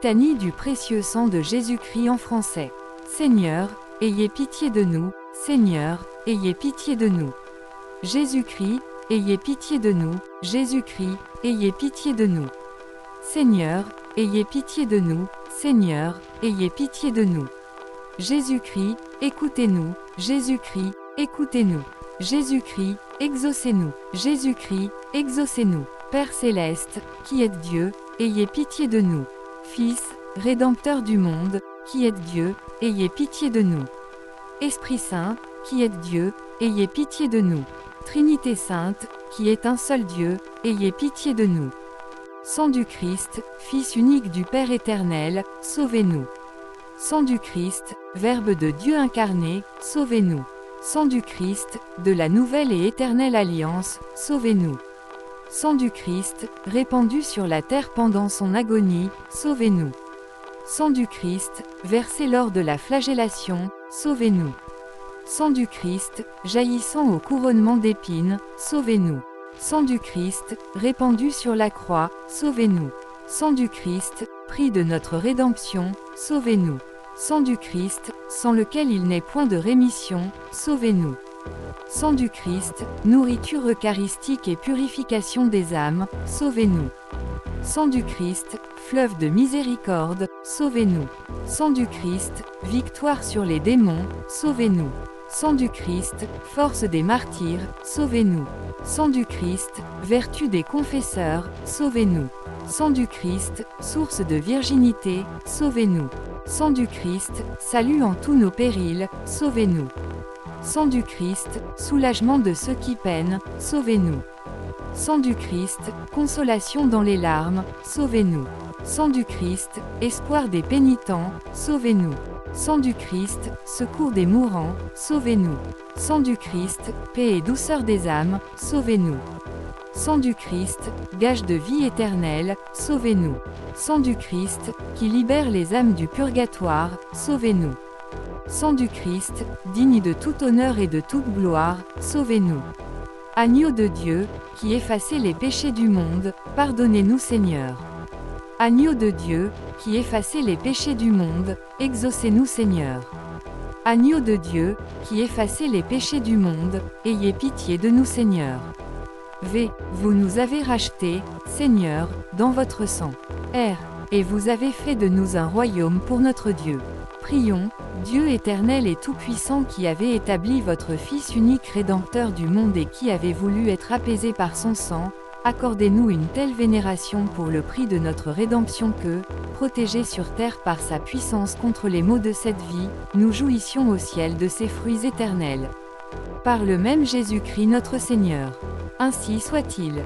Litanie du précieux sang de Jésus-Christ en français. Seigneur, ayez pitié de nous, Seigneur, ayez pitié de nous. Jésus-Christ, ayez pitié de nous, Jésus-Christ, ayez pitié de nous. Seigneur, ayez pitié de nous, Seigneur, ayez pitié de nous. Jésus-Christ, écoutez-nous, Jésus-Christ, écoutez-nous. Jésus-Christ, exaucez-nous, Jésus-Christ, exaucez-nous. Père céleste, qui êtes Dieu, ayez pitié de nous. Fils, Rédempteur du monde, qui êtes Dieu, ayez pitié de nous. Esprit Saint, qui êtes Dieu, ayez pitié de nous. Trinité Sainte, qui est un seul Dieu, ayez pitié de nous. Sang du Christ, Fils unique du Père éternel, sauvez-nous. Sang du Christ, Verbe de Dieu incarné, sauvez-nous. Sang du Christ, de la nouvelle et éternelle alliance, sauvez-nous. Sang du Christ, répandu sur la terre pendant son agonie, sauvez-nous. Sang du Christ, versé lors de la flagellation, sauvez-nous. Sang du Christ, jaillissant au couronnement d'épines, sauvez-nous. Sang du Christ, répandu sur la croix, sauvez-nous. Sang du Christ, prix de notre rédemption, sauvez-nous. Sang du Christ, sans lequel il n'est point de rémission, sauvez-nous. Sang du Christ, nourriture eucharistique et purification des âmes, sauvez-nous. Sang du Christ, fleuve de miséricorde, sauvez-nous. Sang du Christ, victoire sur les démons, sauvez-nous. Sang du Christ, force des martyrs, sauvez-nous. Sang du Christ, vertu des confesseurs, sauvez-nous. Sang du Christ, source de virginité, sauvez-nous. Sang du Christ, salut en tous nos périls, sauvez-nous. Sang du Christ, soulagement de ceux qui peinent, sauvez-nous. Sang du Christ, consolation dans les larmes, sauvez-nous. Sang du Christ, espoir des pénitents, sauvez-nous. Sang du Christ, secours des mourants, sauvez-nous. Sang du Christ, paix et douceur des âmes, sauvez-nous. Sang du Christ, gage de vie éternelle, sauvez-nous. Sang du Christ, qui libère les âmes du purgatoire, sauvez-nous. Sang du Christ, digne de tout honneur et de toute gloire, sauvez-nous. Agneau de Dieu, qui effacez les péchés du monde, pardonnez-nous Seigneur. Agneau de Dieu, qui effacez les péchés du monde, exaucez-nous Seigneur. Agneau de Dieu, qui effacez les péchés du monde, ayez pitié de nous Seigneur. Vous nous avez rachetés, Seigneur, dans votre sang. Et vous avez fait de nous un royaume pour notre Dieu. Prions, Dieu éternel et tout-puissant qui avez établi votre Fils unique Rédempteur du monde et qui avez voulu être apaisé par son sang, accordez-nous une telle vénération pour le prix de notre rédemption que, protégés sur terre par sa puissance contre les maux de cette vie, nous jouissions au ciel de ses fruits éternels. Par le même Jésus-Christ notre Seigneur. Ainsi soit-il.